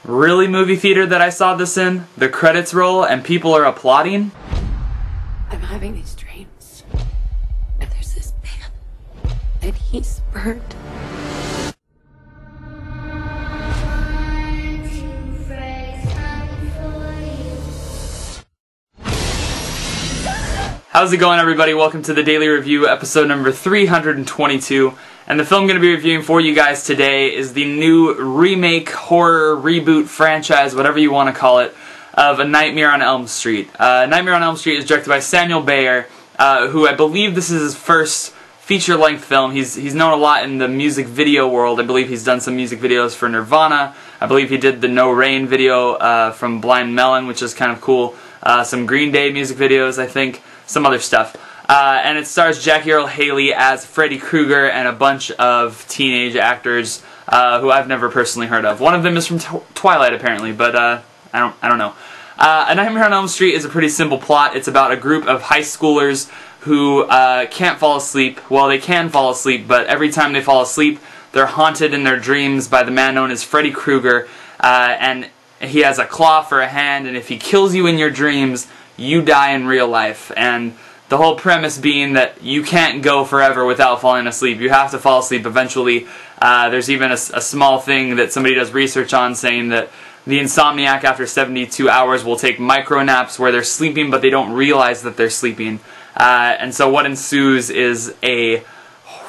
Really, movie theater that I saw this in? The credits roll and people are applauding? I'm having these dreams. And there's this man. And he's burned. How's it going, everybody? Welcome to the Daily Review, episode number 322. And the film I'm going to be reviewing for you guys today is the new remake, horror, reboot, franchise, whatever you want to call it, of A Nightmare on Elm Street. Nightmare on Elm Street is directed by Samuel Bayer, who I believe this is his first feature-length film. He's known a lot in the music video world. I believe he's done some music videos for Nirvana. I believe he did the No Rain video from Blind Melon, which is kind of cool. Some Green Day music videos, I think. Some other stuff. And it stars Jackie Earle Haley as Freddy Krueger and a bunch of teenage actors who I've never personally heard of. One of them is from Twilight, apparently, but I don't know. A Nightmare on Elm Street is a pretty simple plot. It's about a group of high schoolers who can't fall asleep. Well, they can fall asleep, but every time they fall asleep, they're haunted in their dreams by the man known as Freddy Krueger, and he has a claw for a hand, and if he kills you in your dreams, you die in real life. And the whole premise being that you can't go forever without falling asleep. You have to fall asleep eventually. There's even a small thing that somebody does research on saying that the insomniac after 72 hours will take micro naps where they're sleeping but they don't realize that they're sleeping. And so what ensues is a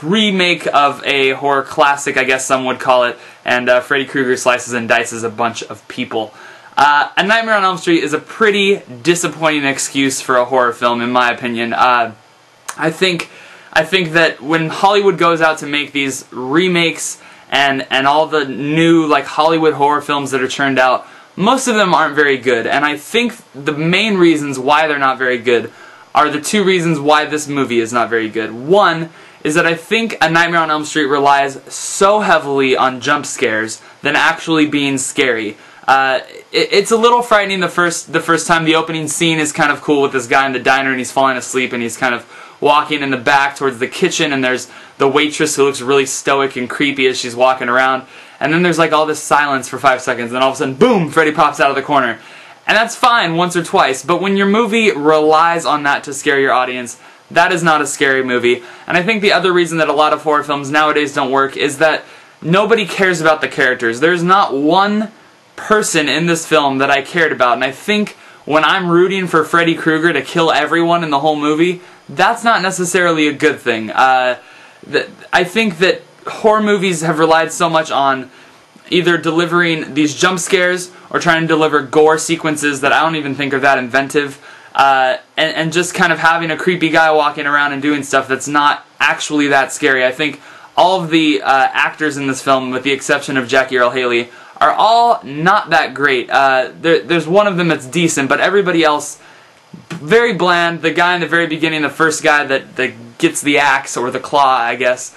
remake of a horror classic, I guess some would call it, and Freddy Krueger slices and dices a bunch of people. A Nightmare on Elm Street is a pretty disappointing excuse for a horror film, in my opinion. I think that when Hollywood goes out to make these remakes and all the new like Hollywood horror films that are churned out, most of them aren't very good. And I think the main reasons why they're not very good are the two reasons why this movie is not very good. One is that I think A Nightmare on Elm Street relies so heavily on jump scares than actually being scary. It's a little frightening the first time. The opening scene is kind of cool with this guy in the diner and he's falling asleep and he's kind of walking in the back towards the kitchen and there's the waitress who looks really stoic and creepy as she's walking around, and then there's like all this silence for 5 seconds and all of a sudden, boom, Freddy pops out of the corner. And that's fine once or twice, but when your movie relies on that to scare your audience, that is not a scary movie. And I think the other reason that a lot of horror films nowadays don't work is that nobody cares about the characters. There's not one person in this film that I cared about, and I think when I'm rooting for Freddy Krueger to kill everyone in the whole movie, that's not necessarily a good thing. I think that horror movies have relied so much on either delivering these jump scares or trying to deliver gore sequences that I don't even think are that inventive, and just kind of having a creepy guy walking around and doing stuff that's not actually that scary. I think all of the actors in this film, with the exception of Jackie Earle Haley, are all not that great. There's one of them that's decent, but everybody else, very bland. The guy in the very beginning, the first guy that gets the axe, or the claw, I guess,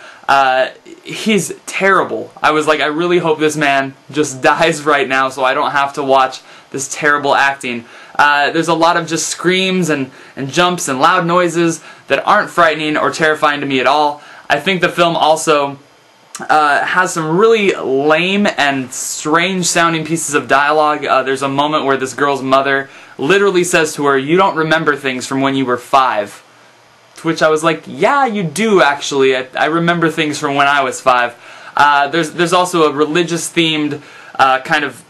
he's terrible. I was like, I really hope this man just dies right now so I don't have to watch this terrible acting. There's a lot of just screams and jumps and loud noises that aren't frightening or terrifying to me at all. I think the film also has some really lame and strange sounding pieces of dialogue. There's a moment where this girl's mother literally says to her, "You don't remember things from when you were 5." To which I was like, yeah, you do actually. I remember things from when I was 5. There's also a religious themed kind of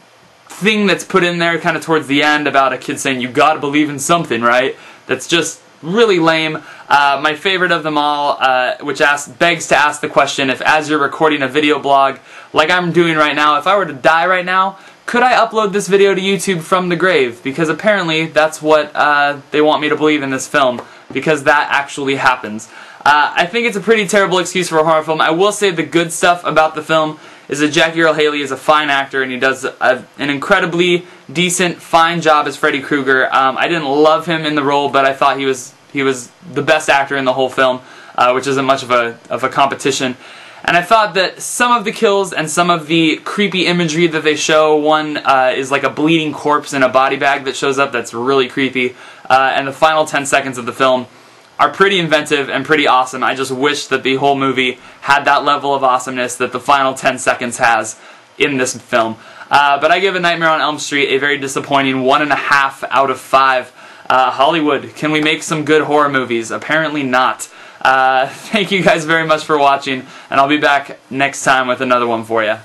thing that's put in there kind of towards the end about a kid saying, "You gotta believe in something, right?" That's just really lame. My favorite of them all, which begs to ask the question, if as you're recording a video blog like I'm doing right now, if I were to die right now, could I upload this video to YouTube from the grave? Because apparently that's what they want me to believe in this film, because that actually happens. I think it's a pretty terrible excuse for a horror film. I will say the good stuff about the film is that Jackie Earle Haley is a fine actor and he does an incredibly decent, fine job as Freddy Krueger. I didn't love him in the role, but I thought he was the best actor in the whole film, which isn't much of a competition. And I thought that some of the kills and some of the creepy imagery that they show, one is like a bleeding corpse in a body bag that shows up that's really creepy, and the final 10 seconds of the film are pretty inventive and pretty awesome. I just wish that the whole movie had that level of awesomeness that the final 10 seconds has in this film. But I give A Nightmare on Elm Street a very disappointing 1.5 out of 5. Hollywood, can we make some good horror movies? Apparently not. Thank you guys very much for watching, and I'll be back next time with another one for you.